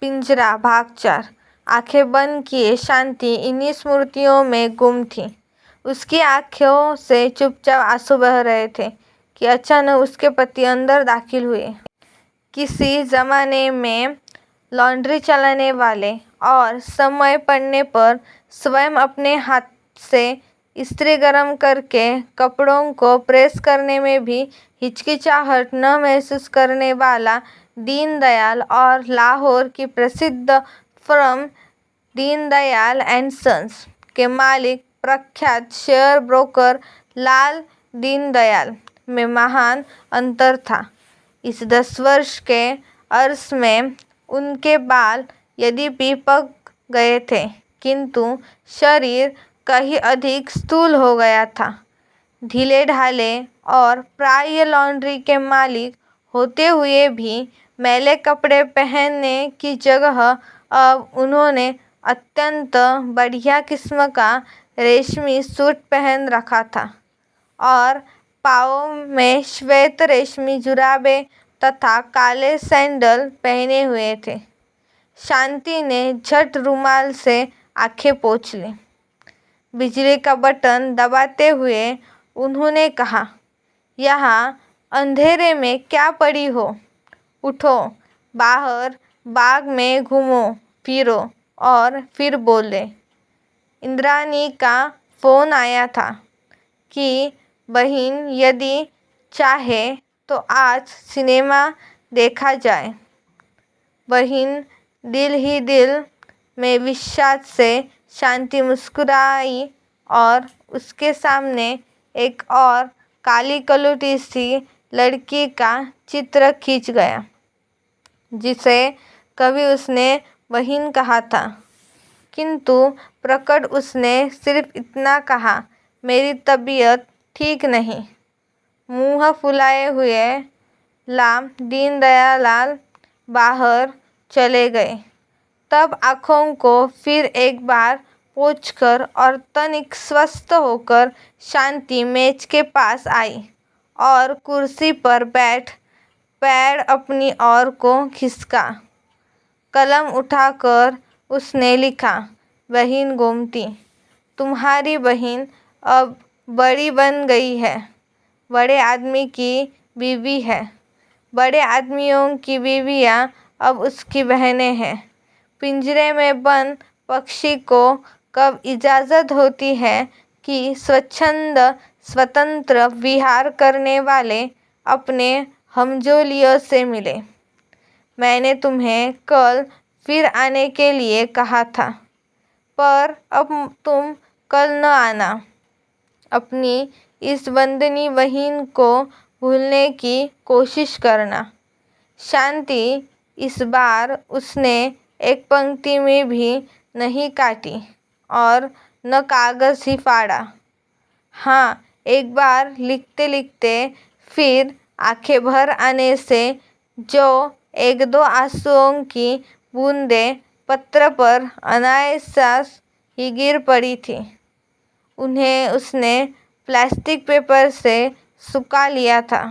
पिंजरा भाग 4। आंखें बंद किए शांति इन्हीं स्मृतियों में गुम थी। उसकी आंखों से चुपचाप आंसू बह रहे थे कि अचानक उसके पति अंदर दाखिल हुए। किसी जमाने में लॉन्ड्री चलाने वाले और समय पड़ने पर स्वयं अपने हाथ से इस्त्री गर्म करके कपड़ों को प्रेस करने में भी हिचकिचाहट न महसूस करने वाला दीनदयाल और लाहौर की प्रसिद्ध फर्म दीनदयाल एंड सन्स के मालिक प्रख्यात शेयर ब्रोकर लाल दीनदयाल में महान अंतर था। इस 10 वर्ष के अर्स में उनके बाल यद्यपि पक गए थे, किंतु शरीर कहीं अधिक स्थूल हो गया था। ढीले ढाले और प्राय लॉन्ड्री के मालिक होते हुए भी मैले कपड़े पहनने की जगह अब उन्होंने अत्यंत बढ़िया किस्म का रेशमी सूट पहन रखा था और पांवों में श्वेत रेशमी जुराबें तथा काले सैंडल पहने हुए थे। शांति ने झट रुमाल से आंखें पोंछ लीं। बिजली का बटन दबाते हुए उन्होंने कहा, यहाँ अंधेरे में क्या पड़ी हो? उठो, बाहर बाग में घूमो फिरो। और फिर बोले, इंद्राणी का फोन आया था कि बहन यदि चाहे तो आज सिनेमा देखा जाए। बहन दिल ही दिल में विषाद से शांति मुस्कुराई और उसके सामने एक और काली कलूटी सी लड़की का चित्र खिंच गया, जिसे कभी उसने बहन कहा था, किंतु प्रकट उसने सिर्फ इतना कहा, मेरी तबीयत ठीक नहीं। मुंह फुलाए हुए दीनदयाल बाहर चले गए। तब आंखों को फिर एक बार पोंछकर और तनिक स्वस्थ होकर शांति मेज के पास आई और कुर्सी पर बैठ पैर अपनी ओर को खिसका। कलम उठाकर उसने लिखा, बहन गोमती, तुम्हारी बहन अब बड़ी बन गई है, बड़े आदमी की बीवी है। बड़े आदमियों की बीवियां अब उसकी बहनें हैं। पिंजरे में बंद पक्षी को कब इजाजत होती है कि स्वच्छंद स्वतंत्र विहार करने वाले अपने हमजोलियों से मिले। मैंने तुम्हें कल फिर आने के लिए कहा था, पर अब तुम कल न आना। अपनी इस वंदनीय बहन को भूलने की कोशिश करना। शांति इस बार उसने एक पंक्ति में भी नहीं काटी और न कागज ही फाड़ा। हाँ, एक बार लिखते लिखते फिर आंखें भर आने से जो एक दो आंसुओं की बूंदें पत्र पर अनायास ही गिर पड़ी थी, उन्हें उसने प्लास्टिक पेपर से सुखा लिया था।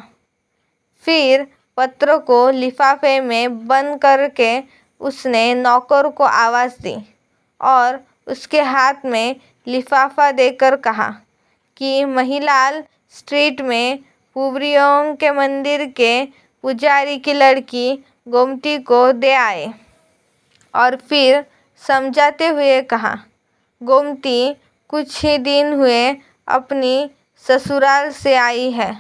फिर पत्र को लिफाफे में बंद करके उसने नौकर को आवाज़ दी और उसके हाथ में लिफाफा देकर कहा कि महिलाल स्ट्रीट में पुवरियों के मंदिर के पुजारी की लड़की गोमती को दे आए। और फिर समझाते हुए कहा, गोमती कुछ ही दिन हुए अपनी ससुराल से आई है।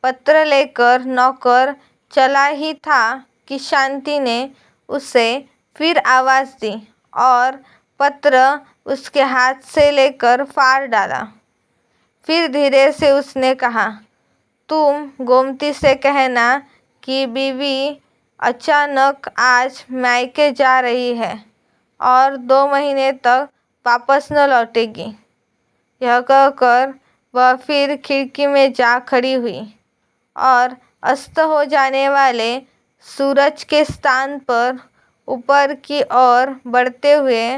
पत्र लेकर नौकर चला ही था कि शांति ने उसे फिर आवाज़ दी और पत्र उसके हाथ से लेकर फाड़ डाला। फिर धीरे से उसने कहा, तुम गोमती से कहना कि बीवी अचानक आज मायके जा रही है और 2 महीने तक वापस न लौटेगी। यह कहकर वह फिर खिड़की में जा खड़ी हुई और अस्त हो जाने वाले सूरज के स्थान पर ऊपर की ओर बढ़ते हुए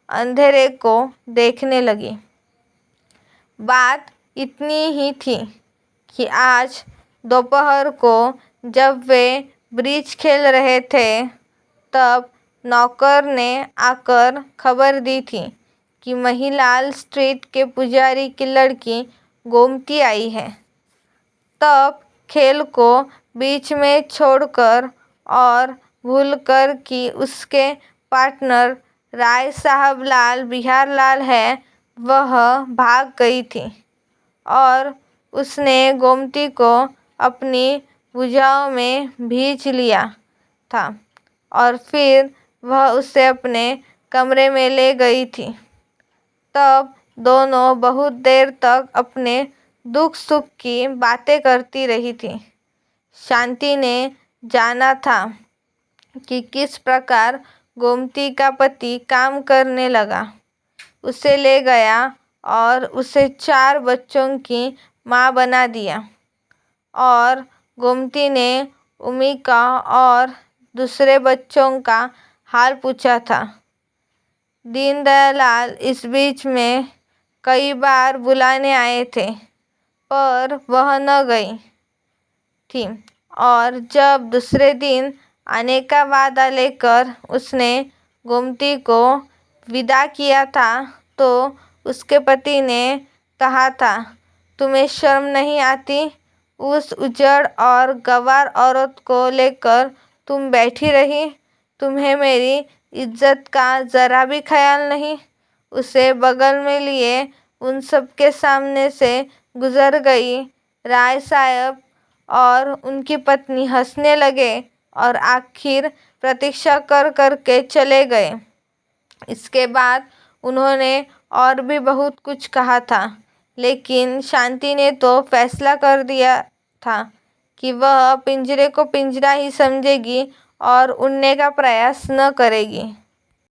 अंधेरे को देखने लगी। बात इतनी ही थी कि आज दोपहर को जब वे ब्रिज खेल रहे थे, तब नौकर ने आकर खबर दी थी कि महिलाल स्ट्रीट के पुजारी की लड़की गोमती आई है। तब खेल को बीच में छोड़कर और भूलकर कि उसके पार्टनर राय साहब लाल बिहारीलाल है, वह भाग गई थी और उसने गोमती को अपनी भुजाओं में भींच लिया था और फिर वह उसे अपने कमरे में ले गई थी। तब दोनों बहुत देर तक अपने दुख सुख की बातें करती रही थी। शांति ने जाना था कि किस प्रकार गोमती का पति काम करने लगा, उसे ले गया और उसे 4 बच्चों की माँ बना दिया। और गोमती ने उमी का और दूसरे बच्चों का हाल पूछा था। दीनदयाल इस बीच में कई बार बुलाने आए थे, पर वह न गई थी और जब दूसरे दिन आने का वादा लेकर उसने गोमती को विदा किया था, तो उसके पति ने कहा था, तुम्हें शर्म नहीं आती? उस उजड़ और गंवार औरत को लेकर तुम बैठी रही। तुम्हें मेरी इज्जत का जरा भी ख्याल नहीं। उसे बगल में लिए उन सब के सामने से गुजर गई। राय साहब और उनकी पत्नी हंसने लगे और आखिर प्रतीक्षा कर कर के चले गए। इसके बाद उन्होंने और भी बहुत कुछ कहा था, लेकिन शांति ने तो फैसला कर दिया था कि वह पिंजरे को पिंजरा ही समझेगी और उड़ने का प्रयास न करेगी।